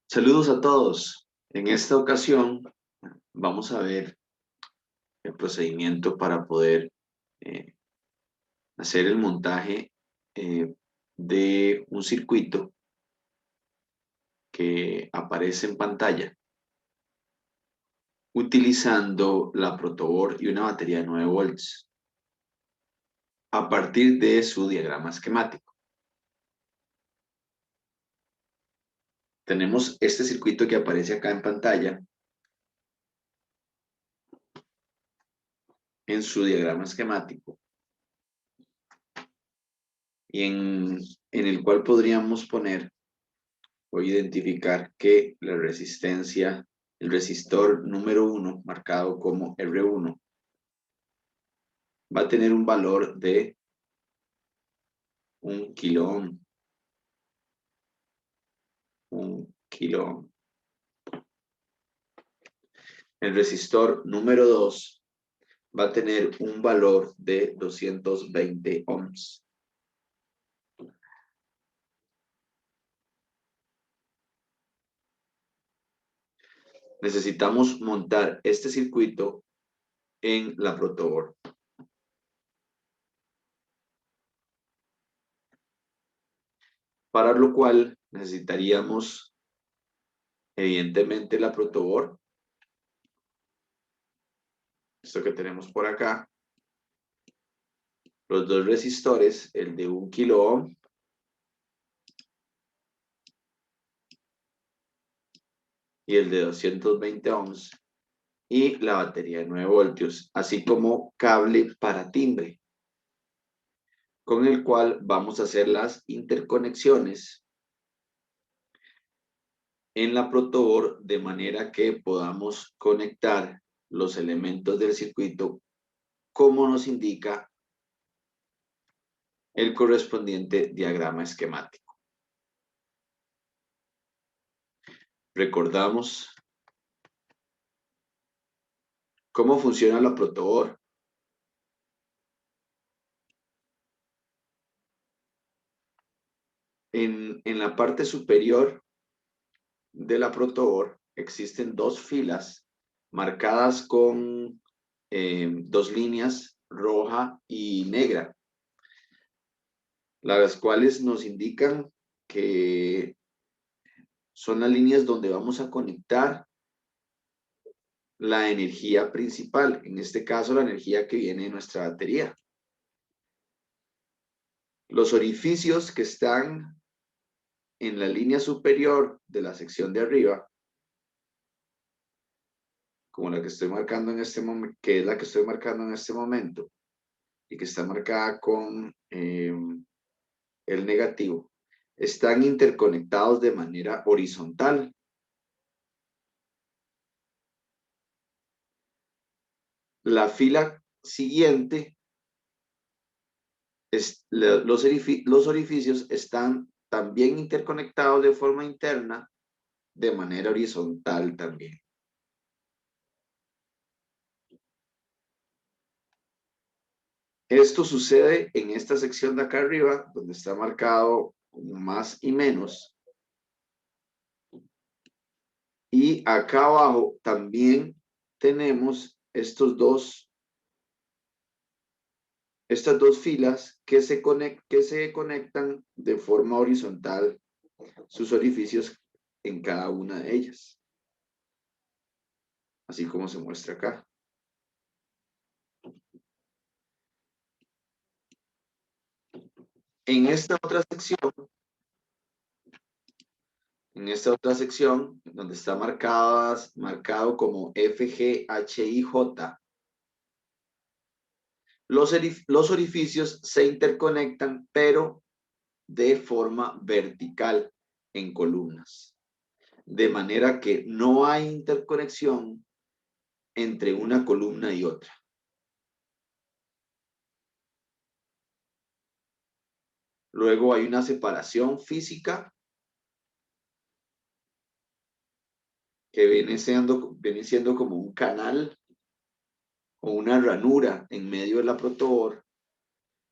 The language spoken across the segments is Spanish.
Saludos a todos. En esta ocasión vamos a ver el procedimiento para poder eh, hacer el montaje eh, de un circuito que aparece en pantalla utilizando la protoboard y una batería de 9 volts a partir de su diagrama esquemático. Tenemos este circuito que aparece acá en pantalla en su diagrama esquemático y en el cual podríamos poner o identificar que la resistencia, el resistor número 1, marcado como R1, va a tener un valor de 1 kilo ohm. 1 kilo ohm. El resistor número 2 va a tener un valor de 220 ohms. Necesitamos montar este circuito en la protoboard. Para lo cual necesitaríamos, evidentemente, la protoboard. Esto que tenemos por acá. Los dos resistores, el de 1 kilo ohm y el de 220 ohms, y la batería de 9 voltios, así como cable para timbre, con el cual vamos a hacer las interconexiones en la protoboard de manera que podamos conectar los elementos del circuito como nos indica el correspondiente diagrama esquemático. Recordamos cómo funciona la protoboard. En la parte superior de la protoboard existen dos filas marcadas con dos líneas, roja y negra, las cuales nos indican que son las líneas donde vamos a conectar la energía principal, en este caso la energía que viene de nuestra batería. Los orificios que están en la línea superior de la sección de arriba, como la que estoy marcando en este momento, que es la que estoy marcando en este momento, y que está marcada con el negativo, están interconectados de manera horizontal. La fila siguiente, los orificios están también interconectados de forma interna, de manera horizontal también. Esto sucede en esta sección de acá arriba, donde está marcado más y menos. Y acá abajo también tenemos estas dos filas que se conectan de forma horizontal, sus orificios en cada una de ellas. Así como se muestra acá. En esta otra sección, donde está marcado como F, G, H, I, J, los orificios se interconectan, pero de forma vertical en columnas. De manera que no hay interconexión entre una columna y otra. Luego hay una separación física que viene siendo como un canal o una ranura en medio de la protoboard,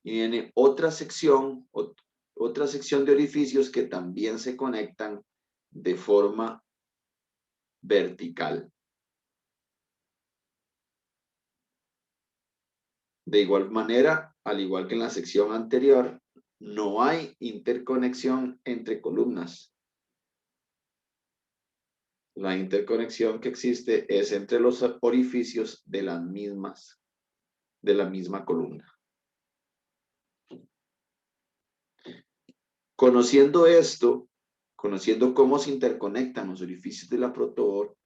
y viene otra sección de orificios que también se conectan de forma vertical. De igual manera, al igual que en la sección anterior, no hay interconexión entre columnas. La interconexión que existe es entre los orificios de la misma columna. Conociendo esto, conociendo cómo se interconectan los orificios de la protoboard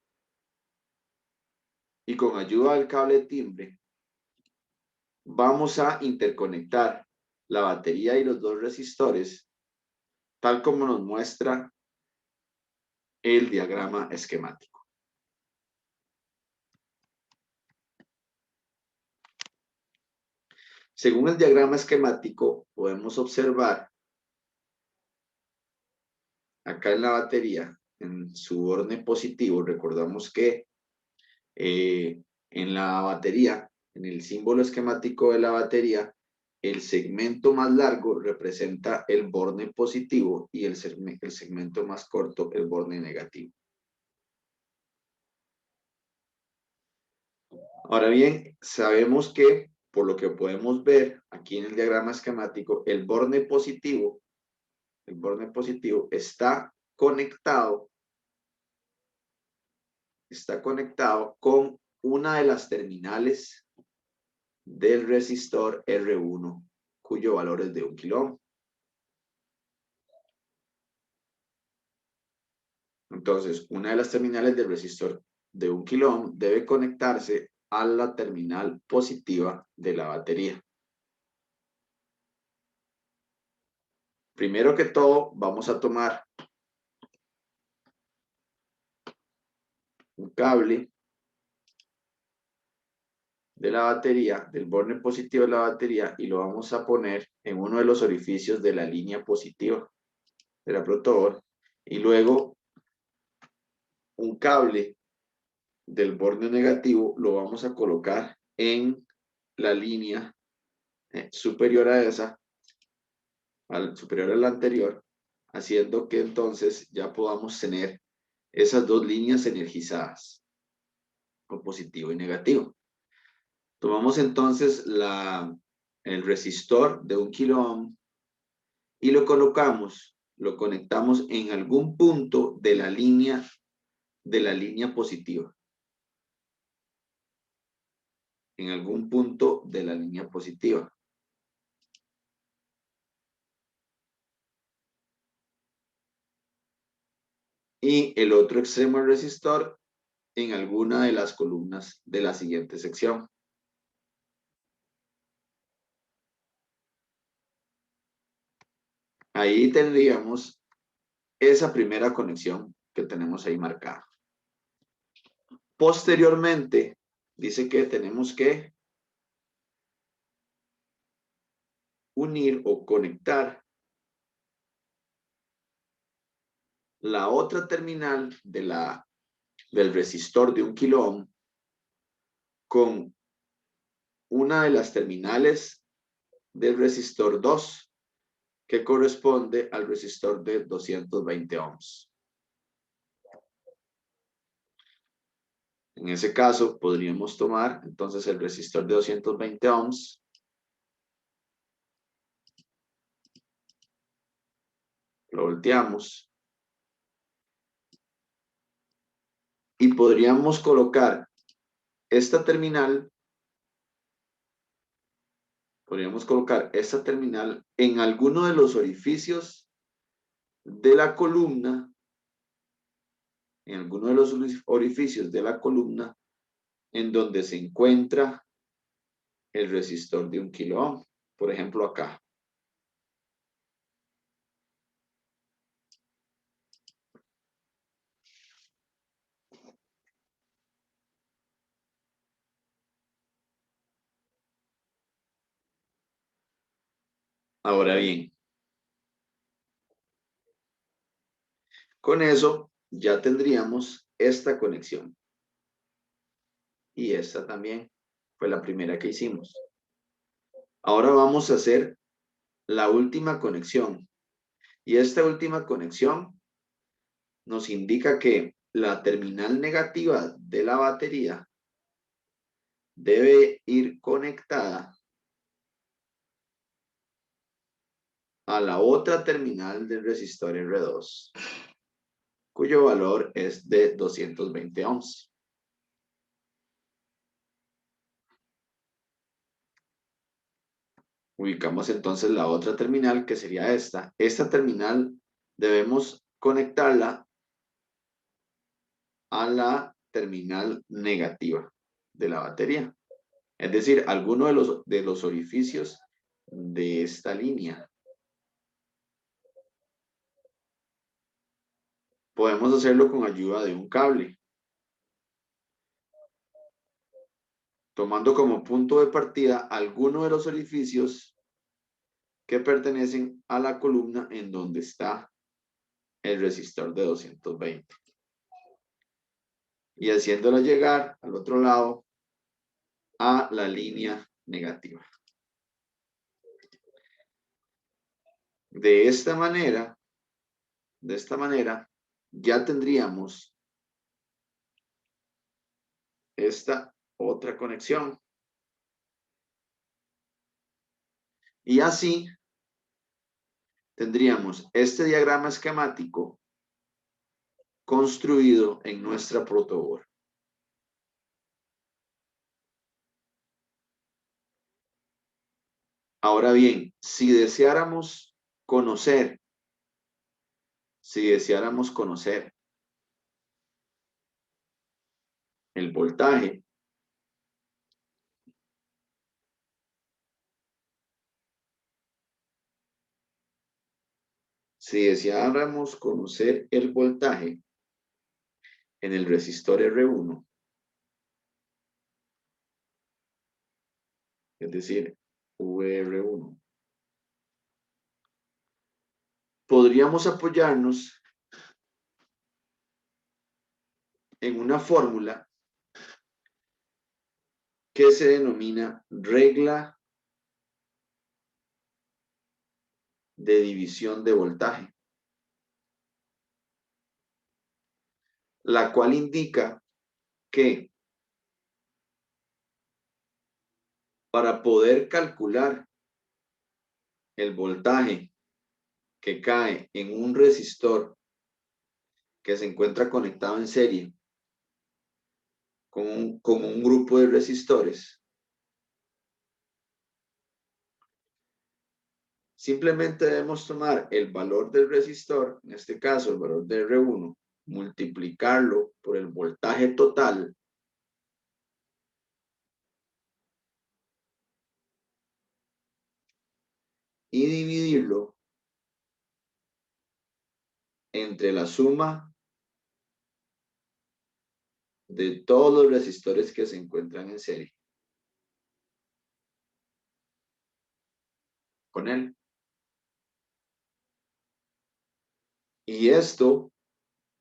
y con ayuda del cable de timbre, vamos a interconectar la batería y los dos resistores, tal como nos muestra el diagrama esquemático. Según el diagrama esquemático, podemos observar acá en la batería, en su orden positivo, recordamos que en la batería, en el símbolo esquemático de la batería, el segmento más largo representa el borne positivo y el segmento más corto el borne negativo. Ahora bien, sabemos que, por lo que podemos ver aquí en el diagrama esquemático, el borne positivo está conectado con una de las terminales del resistor R1, cuyo valor es de 1 kilo ohm. Entonces, una de las terminales del resistor de 1 kilo ohm debe conectarse a la terminal positiva de la batería. Primero que todo, vamos a tomar un cable de la batería, del borne positivo de la batería, y lo vamos a poner en uno de los orificios de la línea positiva de la protoboard, y luego un cable del borne negativo lo vamos a colocar en la línea superior a esa, superior a la anterior, haciendo que entonces ya podamos tener esas dos líneas energizadas, con positivo y negativo. Tomamos entonces el resistor de 1 kilo ohm y lo conectamos en algún punto de la línea positiva. En algún punto de la línea positiva. Y el otro extremo del resistor en alguna de las columnas de la siguiente sección. Ahí tendríamos esa primera conexión que tenemos ahí marcada. Posteriormente, dice que tenemos que unir o conectar la otra terminal del resistor de 1 kilo ohm con una de las terminales del resistor 2, que corresponde al resistor de 220 ohms. En ese caso, podríamos tomar entonces el resistor de 220 ohms, lo volteamos y podríamos colocar esta terminal, en alguno de los orificios de la columna, en donde se encuentra el resistor de 1 kilo ohm, por ejemplo acá. Ahora bien, con eso ya tendríamos esta conexión. Y esta también fue la primera que hicimos. Ahora vamos a hacer la última conexión. Y esta última conexión nos indica que la terminal negativa de la batería debe ir conectada a la otra terminal del resistor R2, cuyo valor es de 220 ohms. Ubicamos entonces la otra terminal, que sería esta. Esta terminal debemos conectarla a la terminal negativa de la batería. Es decir, alguno de los orificios de esta línea. Podemos hacerlo con ayuda de un cable, tomando como punto de partida alguno de los orificios que pertenecen a la columna en donde está el resistor de 220. Y haciéndolo llegar al otro lado a la línea negativa. De esta manera, ya tendríamos esta otra conexión. Y así tendríamos este diagrama esquemático construido en nuestra protoboard. Ahora bien, si deseáramos conocer el voltaje, en el resistor R1, es decir, VR1, podríamos apoyarnos en una fórmula que se denomina regla de división de voltaje, la cual indica que para poder calcular el voltaje que cae en un resistor que se encuentra conectado en serie con un grupo de resistores, simplemente debemos tomar el valor del resistor, en este caso el valor de R1, multiplicarlo por el voltaje total y dividirlo entre la suma de todos los resistores que se encuentran en serie con él. Y esto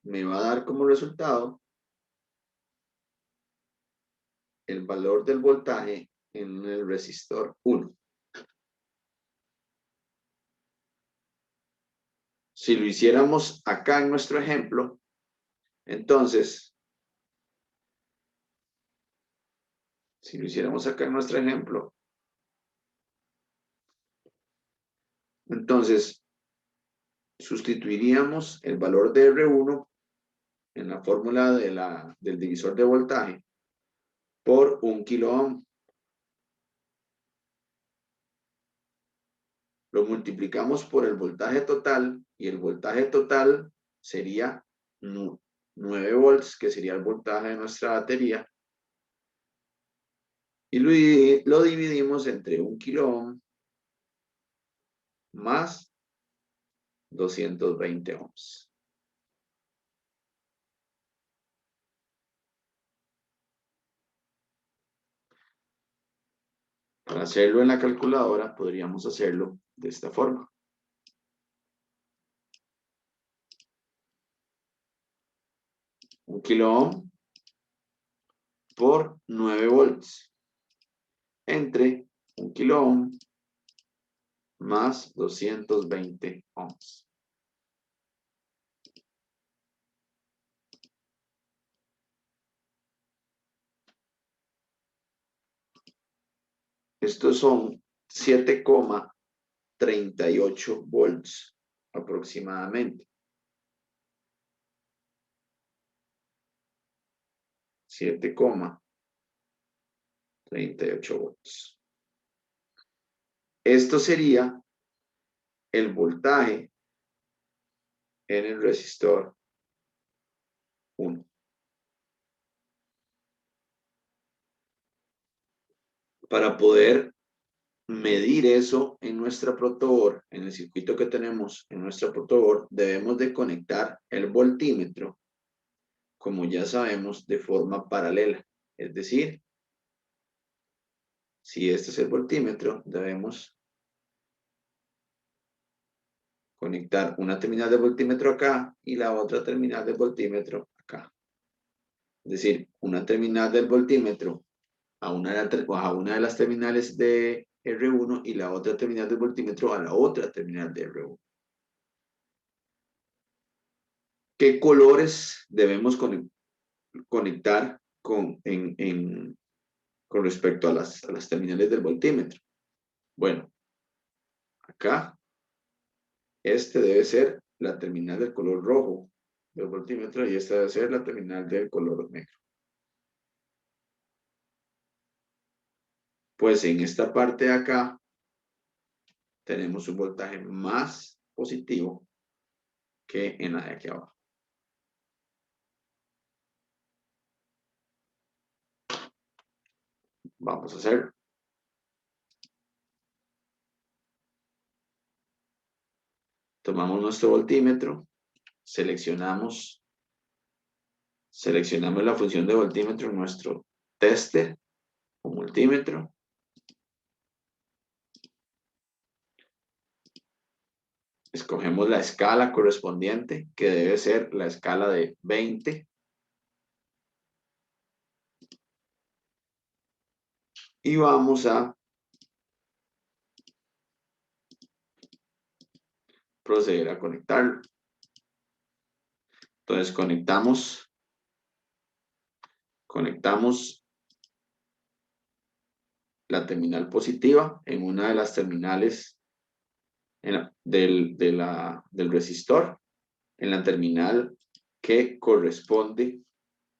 me va a dar como resultado el valor del voltaje en el resistor 1. Si lo hiciéramos acá en nuestro ejemplo, entonces, sustituiríamos el valor de R1 en la fórmula del divisor de voltaje por 1 kilo ohm. Lo multiplicamos por el voltaje total y el voltaje total sería 9 volts, que sería el voltaje de nuestra batería. Y lo dividimos entre 1 kilo ohm más 220 ohms. Para hacerlo en la calculadora podríamos hacerlo de esta forma. 1 kilo ohm por 9 volts entre 1 kilo ohm más 220 ohms. Estos son 7,38 volts aproximadamente. 7,38 volts. Esto sería el voltaje en el resistor 1. Para poder medir eso en nuestra protoboard, en el circuito que tenemos en nuestra protoboard, debemos de conectar el voltímetro, como ya sabemos, de forma paralela. Es decir, si este es el voltímetro, debemos conectar una terminal de voltímetro acá y la otra terminal de voltímetro acá. Es decir, una terminal del voltímetro a una de las terminales de R1 y la otra terminal de voltímetro a la otra terminal de R1. ¿Qué colores debemos conectar con respecto a las terminales del voltímetro? Bueno, acá este debe ser la terminal del color rojo del voltímetro y esta debe ser la terminal del color negro. Pues en esta parte de acá tenemos un voltaje más positivo que en la de aquí abajo. Vamos a hacer. Tomamos nuestro voltímetro, seleccionamos la función de voltímetro en nuestro tester o multímetro. Escogemos la escala correspondiente, que debe ser la escala de 20. Y vamos a proceder a conectarlo. Entonces conectamos la terminal positiva en una de las terminales del resistor, en la terminal que corresponde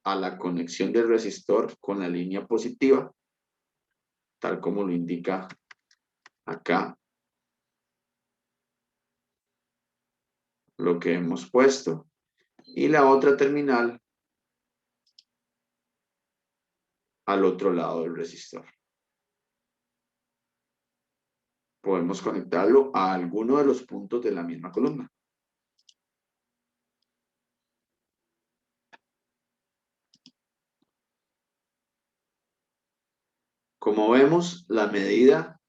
a la conexión del resistor con la línea positiva, tal como lo indica acá lo que hemos puesto, y la otra terminal al otro lado del resistor. Podemos conectarlo a alguno de los puntos de la misma columna. Como vemos, la medida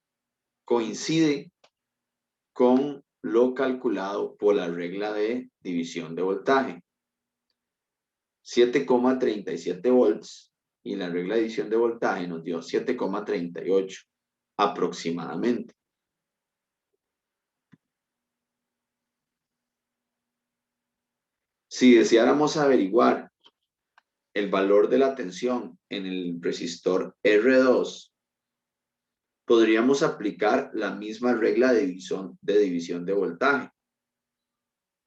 coincide con lo calculado por la regla de división de voltaje. 7,37 volts y la regla de división de voltaje nos dio 7,38 aproximadamente. Si deseáramos averiguar el valor de la tensión en el resistor R2, podríamos aplicar la misma regla de división de voltaje.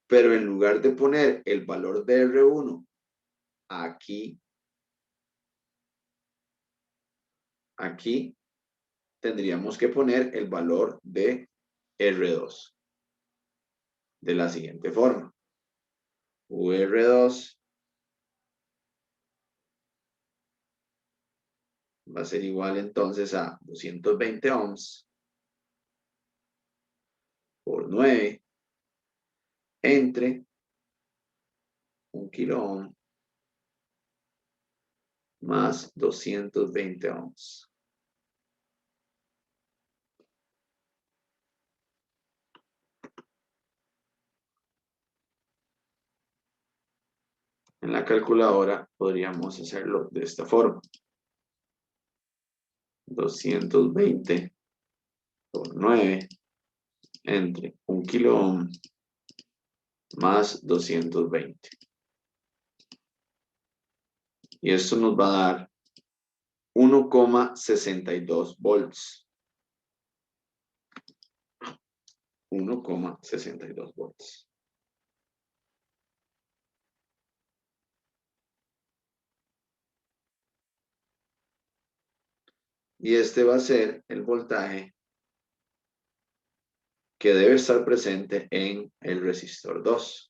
Pero en lugar de poner el valor de R1 aquí tendríamos que poner el valor de R2 de la siguiente forma. VR2 va a ser igual entonces a 220 ohms por 9 entre 1 kilo ohm más 220 ohms. En la calculadora podríamos hacerlo de esta forma. 220 por 9 entre 1 kilo ohm más 220. Y esto nos va a dar 1,62 volts 1,62 volts. Y este va a ser el voltaje que debe estar presente en el resistor 2.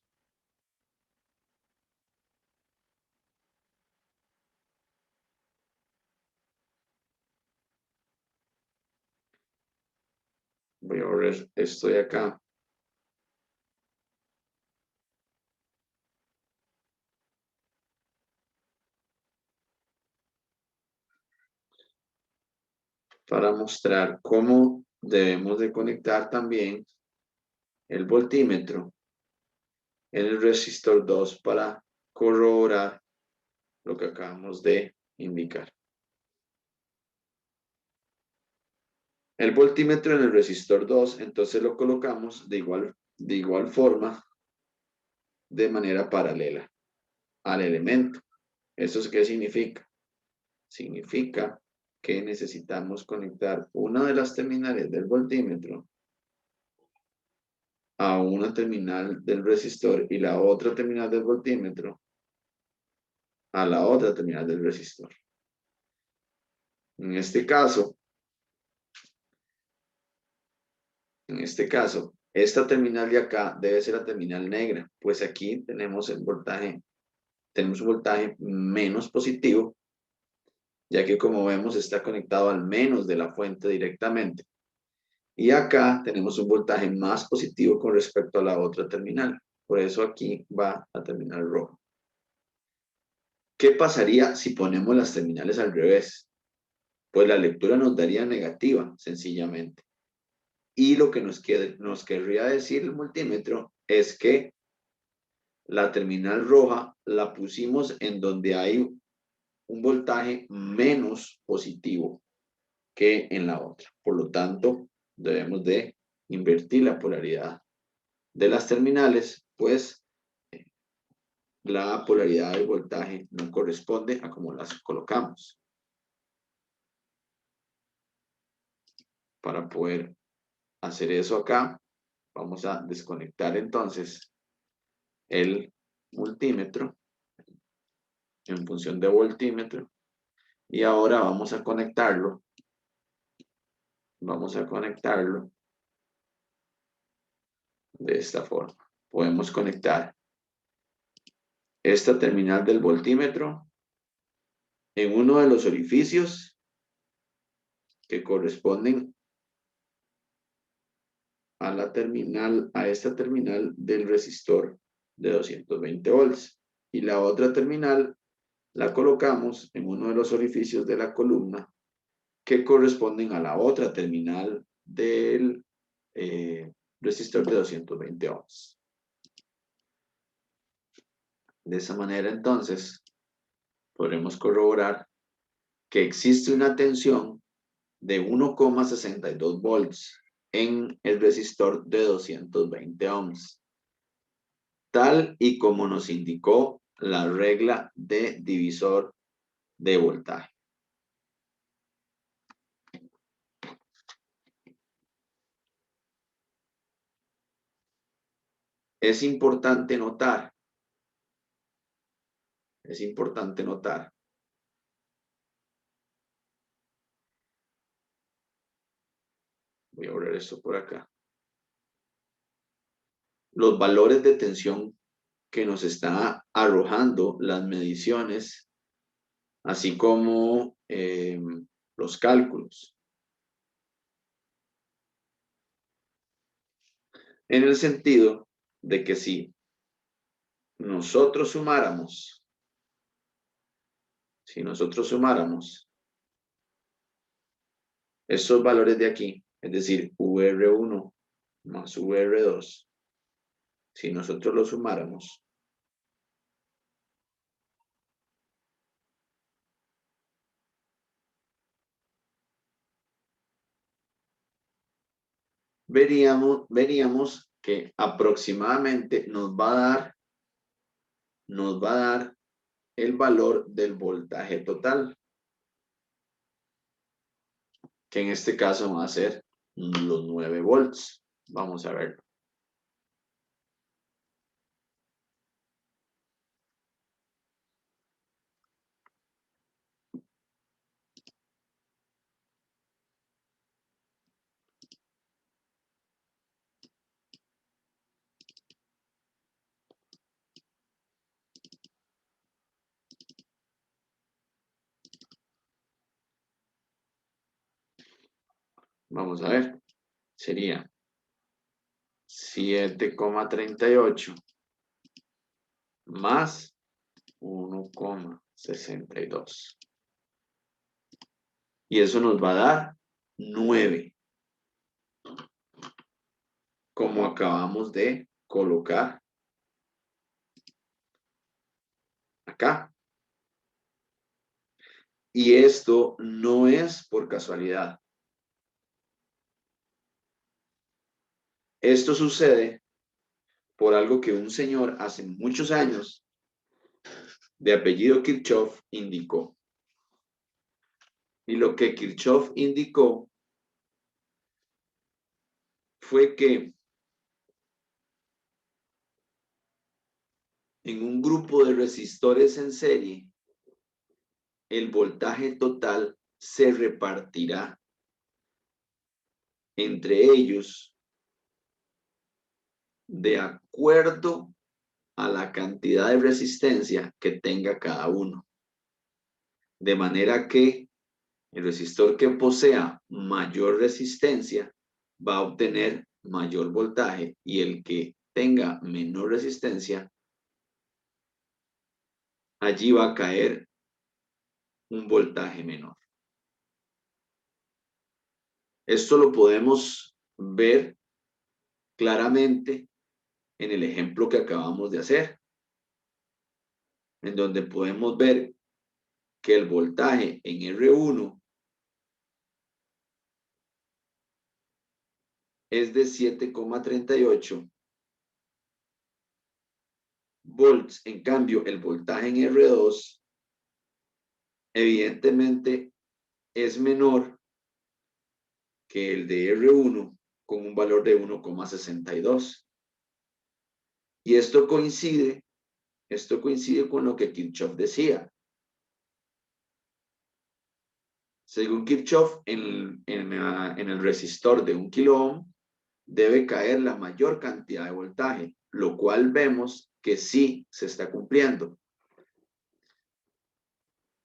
Voy a borrar esto de acá. Para mostrar cómo debemos de conectar también el voltímetro en el resistor 2 para corroborar lo que acabamos de indicar. El voltímetro en el resistor 2, entonces lo colocamos de igual forma, de manera paralela al elemento. ¿Eso qué significa? Significa que necesitamos conectar una de las terminales del voltímetro a una terminal del resistor y la otra terminal del voltímetro a la otra terminal del resistor. En este caso, esta terminal de acá debe ser la terminal negra, pues aquí tenemos un voltaje menos positivo, ya que como vemos está conectado al menos de la fuente directamente. Y acá tenemos un voltaje más positivo con respecto a la otra terminal. Por eso aquí va la terminal roja. ¿Qué pasaría si ponemos las terminales al revés? Pues la lectura nos daría negativa, sencillamente. Y lo que nos querría decir el multímetro es que la terminal roja la pusimos en donde hay un voltaje menos positivo que en la otra. Por lo tanto, debemos de invertir la polaridad de las terminales, pues la polaridad del voltaje no corresponde a cómo las colocamos. Para poder hacer eso acá, vamos a desconectar entonces el multímetro en función de voltímetro y ahora vamos a conectarlo de esta forma. Podemos conectar esta terminal del voltímetro en uno de los orificios que corresponden a esta terminal del resistor de 220 volts. Y la otra terminal la colocamos en uno de los orificios de la columna que corresponden a la otra terminal del resistor de 220 ohms. De esa manera, entonces, podremos corroborar que existe una tensión de 1,62 volts en el resistor de 220 ohms, tal y como nos indicó la regla de divisor de voltaje. Es importante notar, voy a borrar esto por acá, los valores de tensión que nos está arrojando las mediciones, así como los cálculos. En el sentido de que si nosotros sumáramos estos valores de aquí, es decir, VR1 más VR2, si nosotros lo sumáramos, veríamos que aproximadamente nos va a dar el valor del voltaje total, que en este caso va a ser los 9 volts. Vamos a verlo. Vamos a ver. Sería 7,38 más 1,62. Y eso nos va a dar 9. Como acabamos de colocar acá. Y esto no es por casualidad. Esto sucede por algo que un señor hace muchos años, de apellido Kirchhoff, indicó. Y lo que Kirchhoff indicó fue que en un grupo de resistores en serie, el voltaje total se repartirá entre ellos de acuerdo a la cantidad de resistencia que tenga cada uno. De manera que el resistor que posea mayor resistencia va a obtener mayor voltaje y el que tenga menor resistencia, allí va a caer un voltaje menor. Esto lo podemos ver claramente en el ejemplo que acabamos de hacer, en donde podemos ver que el voltaje en R1 es de 7,38 volts. En cambio, el voltaje en R2 evidentemente es menor que el de R1 con un valor de 1,62. Y esto coincide con lo que Kirchhoff decía. Según Kirchhoff, en el resistor de 1 kilo ohm debe caer la mayor cantidad de voltaje, lo cual vemos que sí se está cumpliendo.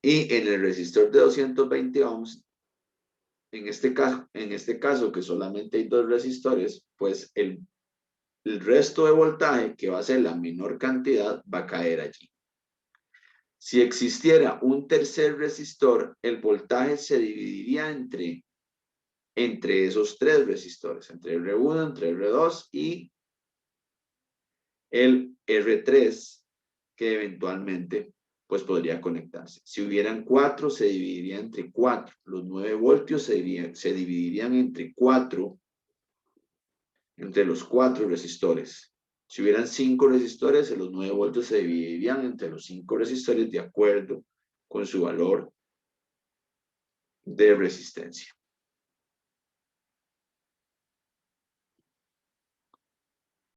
Y en el resistor de 220 ohms, en este caso que solamente hay 2 resistores, pues el resto de voltaje, que va a ser la menor cantidad, va a caer allí. Si existiera un tercer resistor, el voltaje se dividiría entre esos 3 resistores, entre R1, entre R2 y el R3, que eventualmente pues podría conectarse. Si hubieran 4, se dividiría entre 4. Los 9 voltios se dividirían entre 4, entre los 4 resistores. Si hubieran 5 resistores, los 9 voltios se dividirían entre los 5 resistores de acuerdo con su valor de resistencia.